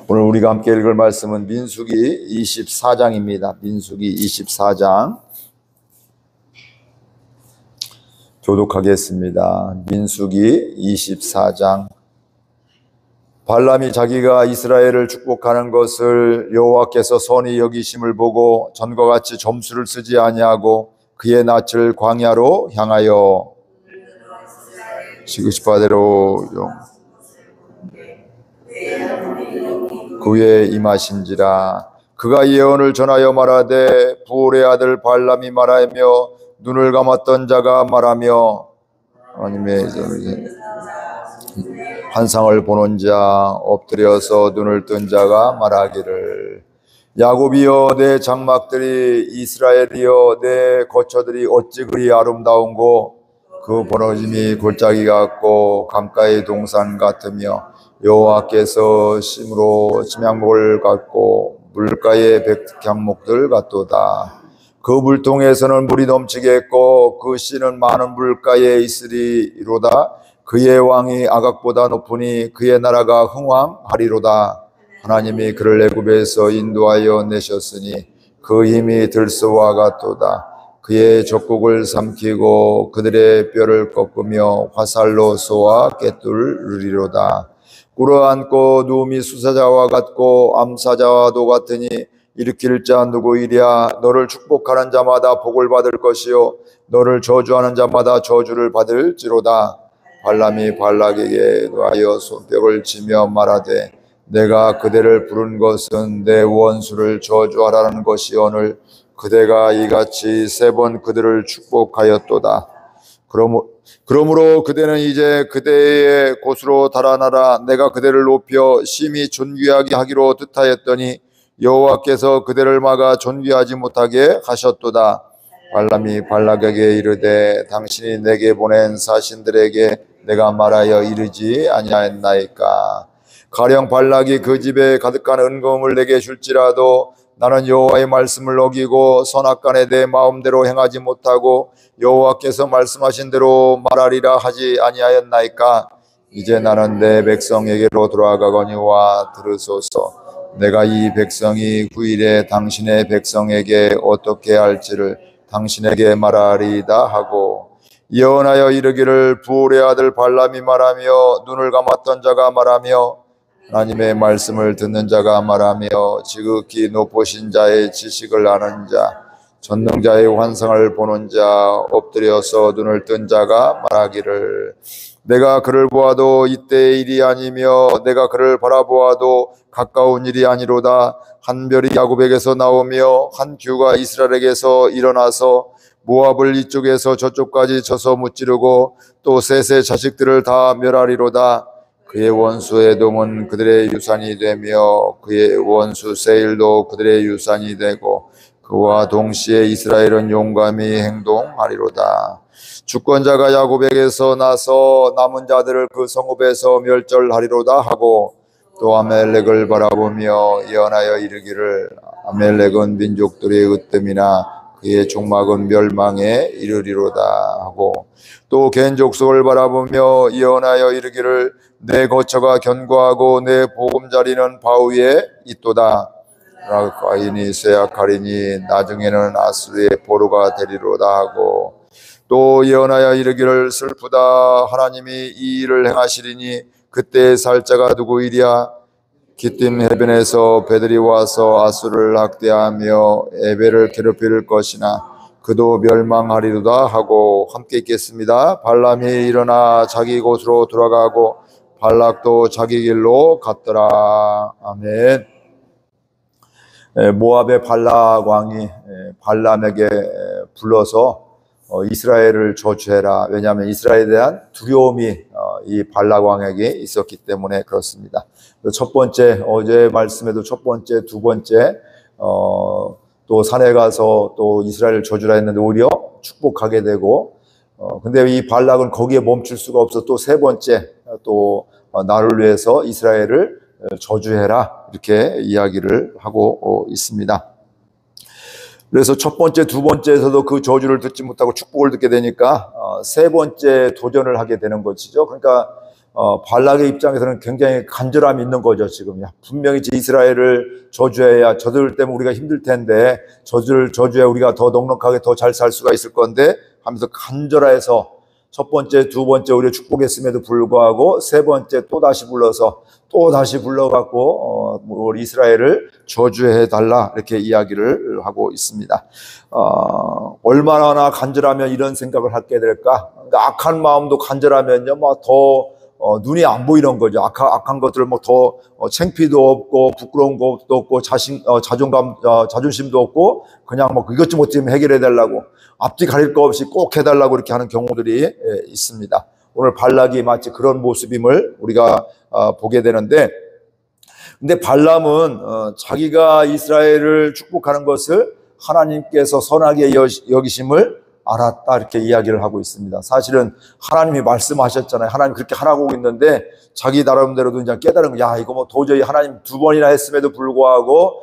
오늘 우리가 함께 읽을 말씀은 민수기 24장입니다. 민수기 24장 교독하겠습니다. 민수기 24장. 발람이 자기가 이스라엘을 축복하는 것을 여호와께서 선히 여기심을 보고 전과 같이 점수를 쓰지 아니하고 그의 낯을 광야로 향하여 지그시바대로 그의 임하신지라. 그가 예언을 전하여 말하되 부올의 아들 발람이 말하며 눈을 감았던 자가 말하며 하나님의 환상을 보는 자 엎드려서 눈을 뜬 자가 말하기를 야곱이여 내 장막들이 이스라엘이여 내 거처들이 어찌 그리 아름다운고 그 번호짐이 골짜기 같고 강가의 동산 같으며 여호와께서 심으로 침향목을 같고 물가의 백향목들 같도다. 그 물통에서는 물이 넘치겠고 그 씨는 많은 물가에 있으리로다. 그의 왕이 아각보다 높으니 그의 나라가 흥왕하리로다. 하나님이 그를 애굽에서 인도하여 내셨으니 그 힘이 들소와 같도다. 그의 젖국을 삼키고 그들의 뼈를 꺾으며 화살로 쏘아 꿰뚫으리로다. 꿇어앉고 누움이 수사자와 같고 암사자와도 같으니 일으킬 자 누구이랴. 너를 축복하는 자마다 복을 받을 것이요 너를 저주하는 자마다 저주를 받을지로다. 발람이 발락에게 노하여 손뼉을 치며 말하되 내가 그대를 부른 것은 내 원수를 저주하라는 것이오늘 그대가 이같이 3번 그들을 축복하였도다. 그러므로 그대는 이제 그대의 곳으로 달아나라. 내가 그대를 높여 심히 존귀하게 하기로 뜻하였더니 여호와께서 그대를 막아 존귀하지 못하게 하셨도다. 발람이 발락에게 이르되 당신이 내게 보낸 사신들에게 내가 말하여 이르지 아니하였나이까. 가령 발락이 그 집에 가득한 은금을 내게 줄지라도 나는 여호와의 말씀을 어기고 선악간에 내 마음대로 행하지 못하고 여호와께서 말씀하신 대로 말하리라 하지 아니하였나이까. 이제 나는 내 백성에게로 돌아가거니와 들으소서. 내가 이 백성이 후일에 당신의 백성에게 어떻게 할지를 당신에게 말하리이다 하고 예언하여 이르기를 부올의 아들 발람이 말하며 눈을 감았던 자가 말하며 하나님의 말씀을 듣는 자가 말하며 지극히 높으신 자의 지식을 아는 자 전능자의 환상을 보는 자 엎드려서 눈을 뜬 자가 말하기를 내가 그를 보아도 이때의 일이 아니며 내가 그를 바라보아도 가까운 일이 아니로다. 한 별이 야곱에게서 나오며 한 규가 이스라엘에게서 일어나서 모압을 이쪽에서 저쪽까지 쳐서 무찌르고 또 셋의 자식들을 다 멸하리로다. 그의 원수 에돔은 그들의 유산이 되며 그의 원수 세일도 그들의 유산이 되고 그와 동시에 이스라엘은 용감히 행동하리로다. 주권자가 야곱에게서 나서 남은 자들을 그 성읍에서 멸절하리로다 하고 또 아멜렉을 바라보며 예언하여 이르기를 아멜렉은 민족들의 으뜸이나 그의 종막은 멸망에 이르리로다 하고 또 겐 족속을 바라보며 예언하여 이르기를 내 거처가 견고하고 내 보금자리는 바위에 있도다. 라과인이 쇠약하리니 나중에는 아수르의 포로가 되리로다 하고 또 예언하여 이르기를 슬프다. 하나님이 이 일을 행하시리니 그때 살 자가 누구이랴. 기띔 해변에서 배들이 와서 아수르를 학대하며 에벨을 괴롭힐 것이나 그도 멸망하리로다 하고 함께 읽겠습니다. 발람이 일어나 자기 곳으로 돌아가고 발락도 자기 길로 갔더라. 아멘. 모압의 발락 왕이 발람에게 불러서 이스라엘을 저주해라. 왜냐하면 이스라엘에 대한 두려움이 이 발락 왕에게 있었기 때문에 그렇습니다. 첫 번째, 어제 말씀에도 첫 번째, 두 번째 또 산에 가서 또 이스라엘을 저주라 했는데 오히려 축복하게 되고 근데 이 발락은 거기에 멈출 수가 없어 또 세 번째 또 나를 위해서 이스라엘을 저주해라 이렇게 이야기를 하고 있습니다. 그래서 첫 번째, 두 번째에서도 그 저주를 듣지 못하고 축복을 듣게 되니까 세 번째 도전을 하게 되는 것이죠. 그러니까 발락의 입장에서는 굉장히 간절함이 있는 거죠. 지금 분명히 이스라엘을 저주해야 저들 때문에 우리가 힘들 텐데 저주해 우리가 더 넉넉하게 더 잘 살 수가 있을 건데 하면서 간절해서 첫 번째, 두 번째 우리가 축복했음에도 불구하고 세 번째 또 다시 불러갖고 우리 이스라엘을 저주해 달라 이렇게 이야기를 하고 있습니다. 얼마나 간절하면 이런 생각을 하게 될까? 그러니까 악한 마음도 간절하면요, 더 눈이 안 보이는 거죠. 악한 것들을 더 창피도 없고 부끄러운 것도 없고 자존심도 없고 그냥 이것저것 해결해 달라고 앞뒤 가릴 거 없이 꼭 해달라고 이렇게 하는 경우들이 있습니다. 오늘 발락이 마치 그런 모습임을 우리가 보게 되는데, 근데 발람은 자기가 이스라엘을 축복하는 것을 하나님께서 선하게 여기심을 알았다 이렇게 이야기를 하고 있습니다. 사실은 하나님이 말씀하셨잖아요. 하나님 그렇게 하라고 있는데 자기 나름대로도 이제 깨달은 거야. 이거 도저히 하나님 두 번이나 했음에도 불구하고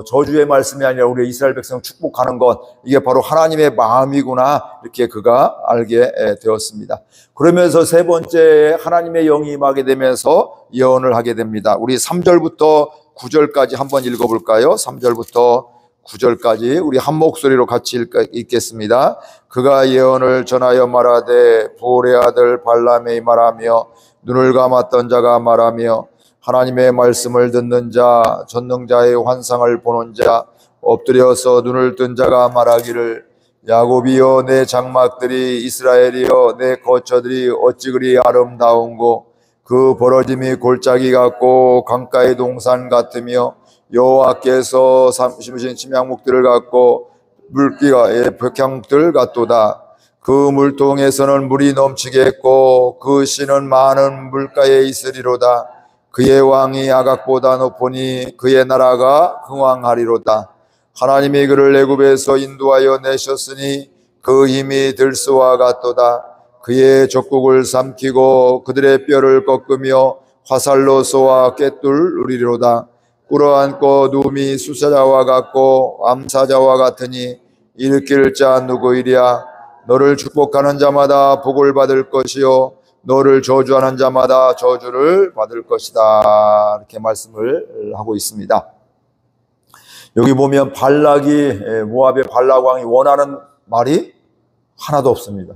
저주의 말씀이 아니라 우리 이스라엘 백성 축복하는 것, 이게 바로 하나님의 마음이구나 이렇게 그가 알게 되었습니다. 그러면서 세 번째 하나님의 영이 임하게 되면서 예언을 하게 됩니다. 우리 3절부터 9절까지 한번 읽어볼까요? 3절부터 9절까지 우리 한 목소리로 같이 읽겠습니다. 그가 예언을 전하여 말하되 보올의 아들 발람이 말하며 눈을 감았던 자가 말하며 하나님의 말씀을 듣는 자 전능자의 환상을 보는 자 엎드려서 눈을 뜬 자가 말하기를 야곱이여 내 장막들이 이스라엘이여 내 거처들이 어찌 그리 아름다운고 그 벌어짐이 골짜기 같고 강가의 동산 같으며 여호와께서 심으신 침향목들을 갖고 물기가 벽향들 같도다. 그 물통에서는 물이 넘치겠고 그 씨는 많은 물가에 있으리로다. 그의 왕이 아각보다 높으니 그의 나라가 흥왕하리로다. 하나님이 그를 애굽에서 인도하여 내셨으니 그 힘이 들소와 같도다. 그의 족국을 삼키고 그들의 뼈를 꺾으며 화살로 쏘아 꿰뚫으리로다. 꿇어앉고 누움이 수사자와 같고 암사자와 같으니 일으킬 자 누구이랴. 너를 축복하는 자마다 복을 받을 것이요 너를 저주하는 자마다 저주를 받을 것이다. 이렇게 말씀을 하고 있습니다. 여기 보면 발락이 모압의 발락 왕이 원하는 말이 하나도 없습니다.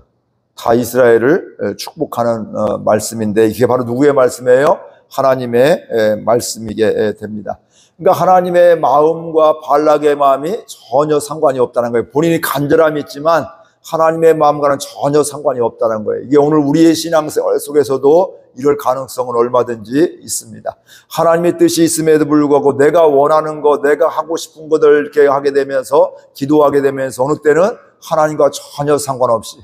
다 이스라엘을 축복하는 말씀인데 이게 바로 누구의 말씀이에요? 하나님의 말씀이게 됩니다. 그러니까 하나님의 마음과 발락의 마음이 전혀 상관이 없다는 거예요. 본인이 간절함이 있지만 하나님의 마음과는 전혀 상관이 없다는 거예요. 이게 오늘 우리의 신앙생활 속에서도 이럴 가능성은 얼마든지 있습니다. 하나님의 뜻이 있음에도 불구하고 내가 원하는 것, 내가 하고 싶은 것을 이렇게 하게 되면서 기도하게 되면서 어느 때는 하나님과 전혀 상관없이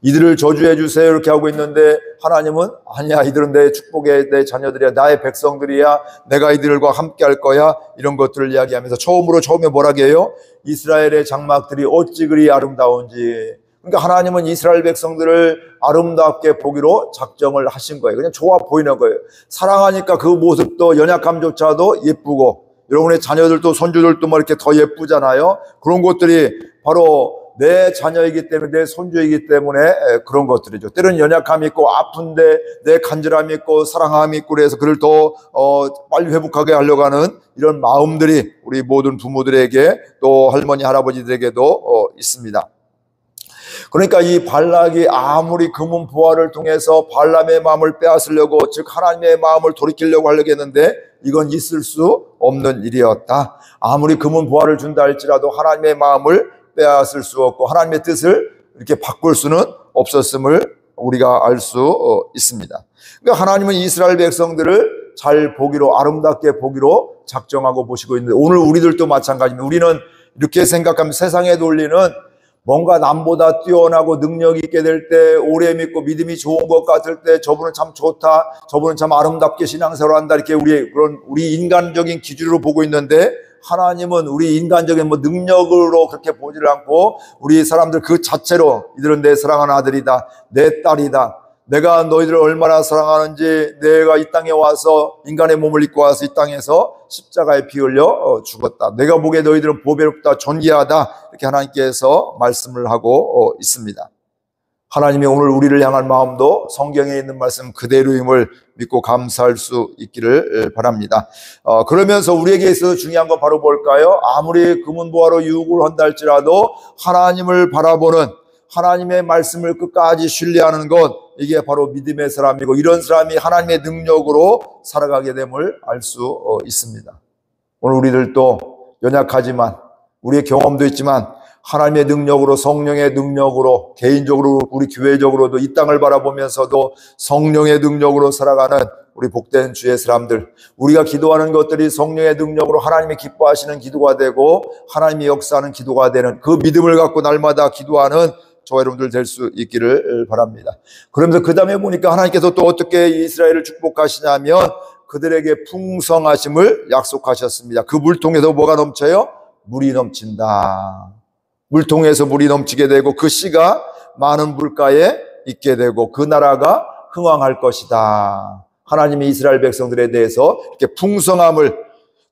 이들을 저주해 주세요 이렇게 하고 있는데 하나님은 아니야, 이들은 내 축복의 내 자녀들이야, 나의 백성들이야, 내가 이들과 함께 할 거야, 이런 것들을 이야기하면서 처음에 뭐라고 해요? 이스라엘의 장막들이 어찌 그리 아름다운지. 그러니까 하나님은 이스라엘 백성들을 아름답게 보기로 작정을 하신 거예요. 그냥 좋아 보이는 거예요. 사랑하니까 그 모습도 연약함조차도 예쁘고 여러분의 자녀들도 손주들도 이렇게 더 예쁘잖아요. 그런 것들이 바로 내 자녀이기 때문에 내 손주이기 때문에 그런 것들이죠. 때로는 연약함이 있고 아픈데 내 간절함이 있고 사랑함이 있고 그래서 그를 더 빨리 회복하게 하려고 하는 이런 마음들이 우리 모든 부모들에게 또 할머니 할아버지들에게도 있습니다. 그러니까 이 발락이 아무리 금은 보화를 통해서 발람의 마음을 빼앗으려고 즉 하나님의 마음을 돌이키려고 하려고 했는데 이건 있을 수 없는 일이었다. 아무리 금은 보화를 준다 할지라도 하나님의 마음을 빼앗을 수 없고 하나님의 뜻을 이렇게 바꿀 수는 없었음을 우리가 알 수 있습니다. 그러니까 하나님은 이스라엘 백성들을 잘 보기로 아름답게 보기로 작정하고 보시고 있는데 오늘 우리들도 마찬가지입니다. 우리는 이렇게 생각하면 세상에 돌리는 뭔가 남보다 뛰어나고 능력이 있게 될 때 오래 믿고 믿음이 좋은 것 같을 때 저분은 참 좋다, 저분은 참 아름답게 신앙생활을 한다 이렇게 우리 인간적인 기준으로 보고 있는데 하나님은 우리 인간적인 능력으로 그렇게 보지를 않고 우리 사람들 그 자체로 이들은 내 사랑하는 아들이다, 내 딸이다, 내가 너희들을 얼마나 사랑하는지 내가 이 땅에 와서 인간의 몸을 입고 와서 이 땅에서 십자가에 피 흘려 죽었다, 내가 보기에 너희들은 보배롭다 존귀하다 이렇게 하나님께서 말씀을 하고 있습니다. 하나님이 오늘 우리를 향한 마음도 성경에 있는 말씀 그대로임을 믿고 감사할 수 있기를 바랍니다. 그러면서 우리에게 있어서 중요한 건 바로 뭘까요? 아무리 금은보화로 유혹을 한다 할지라도 하나님을 바라보는, 하나님의 말씀을 끝까지 신뢰하는 것, 이게 바로 믿음의 사람이고, 이런 사람이 하나님의 능력으로 살아가게 됨을 알 수 있습니다. 오늘 우리들도 연약하지만, 우리의 경험도 있지만 하나님의 능력으로, 성령의 능력으로, 개인적으로 우리 교회적으로도 이 땅을 바라보면서도 성령의 능력으로 살아가는 우리 복된 주의 사람들, 우리가 기도하는 것들이 성령의 능력으로 하나님이 기뻐하시는 기도가 되고 하나님이 역사하는 기도가 되는 그 믿음을 갖고 날마다 기도하는 저와 여러분들 될 수 있기를 바랍니다. 그러면서 그 다음에 보니까 하나님께서 또 어떻게 이스라엘을 축복하시냐면 그들에게 풍성하심을 약속하셨습니다. 그 물통에서 뭐가 넘쳐요? 물이 넘친다. 물통에서 물이 넘치게 되고 그 씨가 많은 물가에 있게 되고 그 나라가 흥왕할 것이다. 하나님이 이스라엘 백성들에 대해서 이렇게 풍성함을,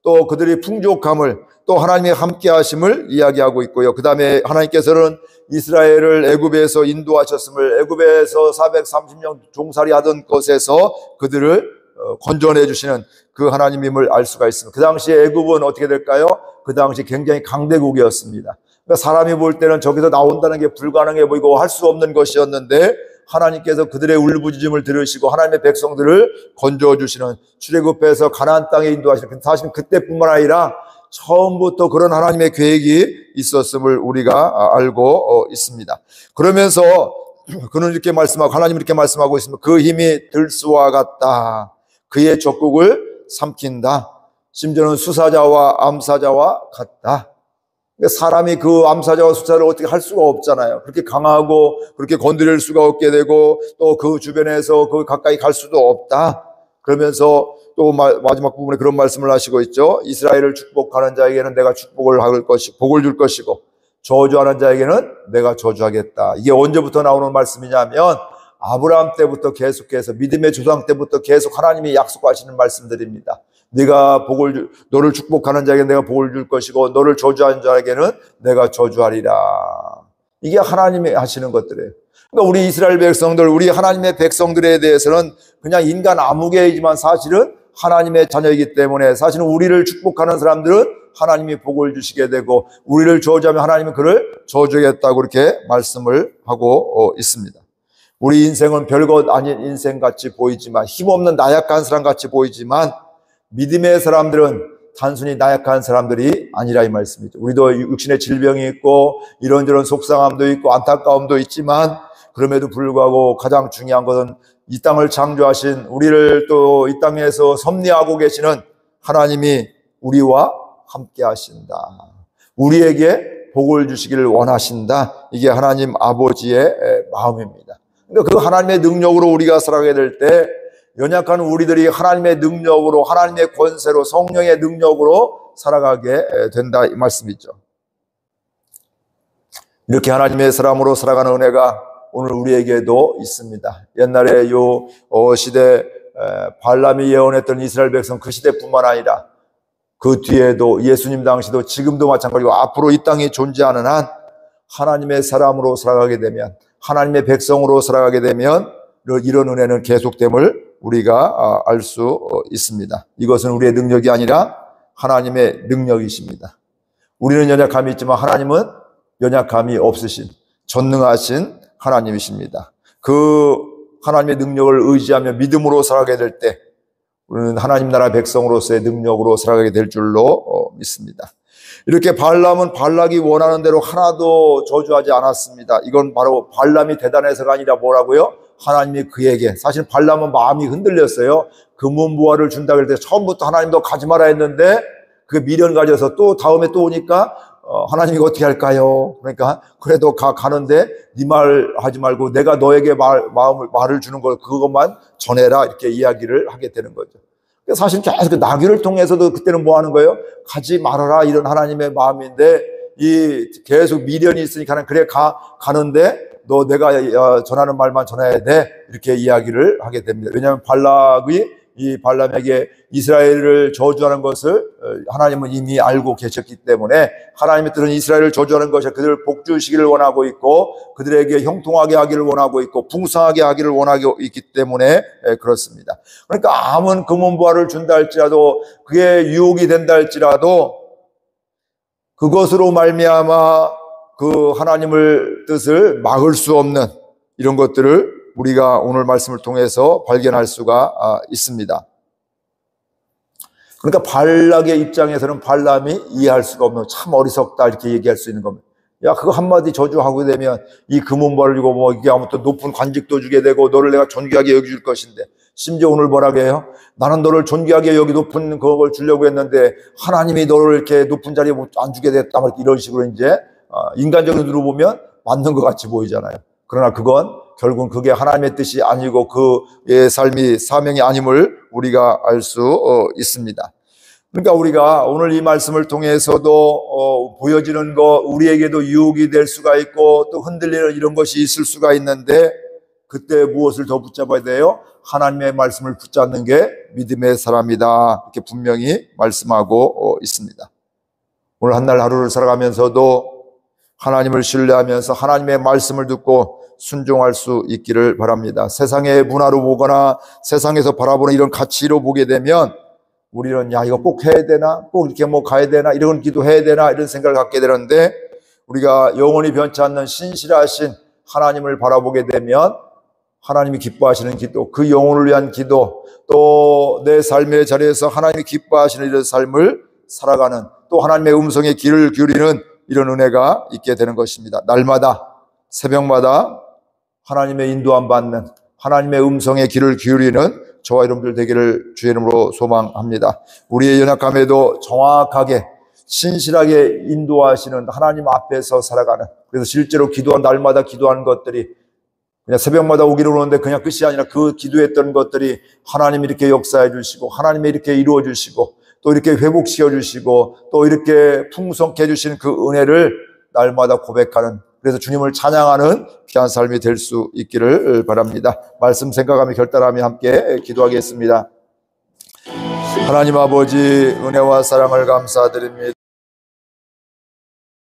또 그들의 풍족함을, 또 하나님의 함께 하심을 이야기하고 있고요. 그 다음에 하나님께서는 이스라엘을 애굽에서 인도하셨음을, 애굽에서 430년 종살이 하던 것에서 그들을 건져내 주시는 그 하나님임을 알 수가 있습니다. 그 당시에 애굽은 어떻게 될까요? 그 당시 굉장히 강대국이었습니다. 그러니까 사람이 볼 때는 저기서 나온다는 게 불가능해 보이고 할 수 없는 것이었는데 하나님께서 그들의 울부짖음을 들으시고 하나님의 백성들을 건져주시는, 출애굽해서 가나안 땅에 인도하시는, 사실 그때뿐만 아니라 처음부터 그런 하나님의 계획이 있었음을 우리가 알고 있습니다. 그러면서 그는 이렇게 말씀하고, 하나님은 이렇게 말씀하고 있습니다. 그 힘이 들수와 같다. 그의 적국을 삼킨다. 심지어는 수사자와 암사자와 같다. 사람이 그 암사자와 수사를 어떻게 할 수가 없잖아요. 그렇게 강하고 그렇게 건드릴 수가 없게 되고 또 그 주변에서 그 가까이 갈 수도 없다. 그러면서 또 마지막 부분에 그런 말씀을 하시고 있죠. 이스라엘을 축복하는 자에게는 내가 축복을 할 것이고 복을 줄 것이고 저주하는 자에게는 내가 저주하겠다. 이게 언제부터 나오는 말씀이냐면 아브라함 때부터 계속해서, 믿음의 조상 때부터 계속 하나님이 약속하시는 말씀들입니다. 네가 너를 축복하는 자에게 내가 복을 줄 것이고 너를 저주하는 자에게는 내가 저주하리라. 이게 하나님이 하시는 것들이에요. 그러니까 우리 이스라엘 백성들, 우리 하나님의 백성들에 대해서는 그냥 인간 아무개이지만 사실은 하나님의 자녀이기 때문에, 사실은 우리를 축복하는 사람들은 하나님이 복을 주시게 되고 우리를 저주하면 하나님은 그를 저주하겠다고 그렇게 말씀을 하고 있습니다. 우리 인생은 별것 아닌 인생같이 보이지만, 힘없는 나약한 사람같이 보이지만 믿음의 사람들은 단순히 나약한 사람들이 아니라 이 말씀이죠. 우리도 육신의 질병이 있고 이런저런 속상함도 있고 안타까움도 있지만 그럼에도 불구하고 가장 중요한 것은 이 땅을 창조하신, 우리를 또 이 땅에서 섭리하고 계시는 하나님이 우리와 함께 하신다. 우리에게 복을 주시기를 원하신다. 이게 하나님 아버지의 마음입니다. 그러니까 그 하나님의 능력으로 우리가 살아가게 될 때 연약한 우리들이 하나님의 능력으로, 하나님의 권세로, 성령의 능력으로 살아가게 된다 이 말씀이죠. 이렇게 하나님의 사람으로 살아가는 은혜가 오늘 우리에게도 있습니다. 옛날에 요 시대 발람이 예언했던 이스라엘 백성 그 시대뿐만 아니라 그 뒤에도 예수님 당시도 지금도 마찬가지고 앞으로 이 땅에 존재하는 한 하나님의 사람으로 살아가게 되면, 하나님의 백성으로 살아가게 되면 이런 은혜는 계속됨을 우리가 알 수 있습니다. 이것은 우리의 능력이 아니라 하나님의 능력이십니다. 우리는 연약함이 있지만 하나님은 연약함이 없으신 전능하신 하나님이십니다. 그 하나님의 능력을 의지하며 믿음으로 살아가게 될 때 우리는 하나님 나라 백성으로서의 능력으로 살아가게 될 줄로 믿습니다. 이렇게 발람은 발락이 원하는 대로 하나도 저주하지 않았습니다. 이건 바로 발람이 대단해서가 아니라 뭐라고요? 하나님이 그에게, 사실 발람은 마음이 흔들렸어요. 금은보화를 준다 그럴 때 처음부터 하나님도 가지 마라 했는데 그 미련 가져서 또 다음에 또 오니까 하나님이 어떻게 할까요? 그러니까 그래도 가는데 네 말 하지 말고 내가 너에게 말을 주는 걸 그것만 전해라, 이렇게 이야기를 하게 되는 거죠. 사실 계속 나귀를 통해서도 그때는 뭐 하는 거예요? 가지 말아라, 이런 하나님의 마음인데 이 계속 미련이 있으니까 그래 가는데 너 내가 전하는 말만 전해야 돼, 이렇게 이야기를 하게 됩니다. 왜냐하면 발락이 이 발람에게 이스라엘을 저주하는 것을 하나님은 이미 알고 계셨기 때문에 하나님의 뜻은 이스라엘을 저주하는 것이 그들을 복주시기를 원하고 있고 그들에게 형통하게 하기를 원하고 있고 풍성하게 하기를 원하고 있기 때문에 그렇습니다. 그러니까 아무리 금은보화를 준다 할지라도 그게 유혹이 된다 할지라도 그것으로 말미암아 그 하나님을 뜻을 막을 수 없는 이런 것들을 우리가 오늘 말씀을 통해서 발견할 수가 있습니다. 그러니까 발락의 입장에서는 발람이 이해할 수가 없는 참 어리석다 이렇게 얘기할 수 있는 겁니다. 야, 그거 한마디 저주하고 되면 이 금은보화를 주고 뭐 이게 아무튼 높은 관직도 주게 되고 너를 내가 존귀하게 여겨줄 것인데 심지어 오늘 뭐라고 해요? 나는 너를 존귀하게 여기 높은 그걸 주려고 했는데 하나님이 너를 이렇게 높은 자리에 안 주게 됐다 이런 식으로 이제 인간적인 눈으로 보면 맞는 것 같이 보이잖아요. 그러나 그건 결국은 그게 하나님의 뜻이 아니고 그의 삶이 사명이 아님을 우리가 알 수 있습니다. 그러니까 우리가 오늘 이 말씀을 통해서도 보여지는 거 우리에게도 유혹이 될 수가 있고 또 흔들리는 이런 것이 있을 수가 있는데 그때 무엇을 더 붙잡아야 돼요? 하나님의 말씀을 붙잡는 게 믿음의 사람이다 이렇게 분명히 말씀하고 있습니다. 오늘 한날 하루를 살아가면서도 하나님을 신뢰하면서 하나님의 말씀을 듣고 순종할 수 있기를 바랍니다. 세상의 문화로 보거나 세상에서 바라보는 이런 가치로 보게 되면 우리는 야 이거 꼭 해야 되나? 꼭 이렇게 뭐 가야 되나? 이런 기도해야 되나? 이런 생각을 갖게 되는데 우리가 영원히 변치 않는 신실하신 하나님을 바라보게 되면 하나님이 기뻐하시는 기도, 그 영혼을 위한 기도, 또 내 삶의 자리에서 하나님이 기뻐하시는 이런 삶을 살아가는 또 하나님의 음성에 귀를 기울이는 이런 은혜가 있게 되는 것입니다. 날마다 새벽마다 하나님의 인도함 받는 하나님의 음성에 귀를 기울이는 저와 여러분들 되기를 주의 이름으로 소망합니다. 우리의 연약함에도 정확하게 신실하게 인도하시는 하나님 앞에서 살아가는 그래서 실제로 기도한 날마다 기도하는 것들이 그냥 새벽마다 오기를 오는데 그냥 끝이 아니라 그 기도했던 것들이 하나님이 이렇게 역사해 주시고 하나님이 이렇게 이루어 주시고 또 이렇게 회복시켜 주시고 또 이렇게 풍성케 해주시는 그 은혜를 날마다 고백하는 그래서 주님을 찬양하는 귀한 삶이 될 수 있기를 바랍니다. 말씀 생각하며 결단하며 함께 기도하겠습니다. 하나님 아버지 은혜와 사랑을 감사드립니다.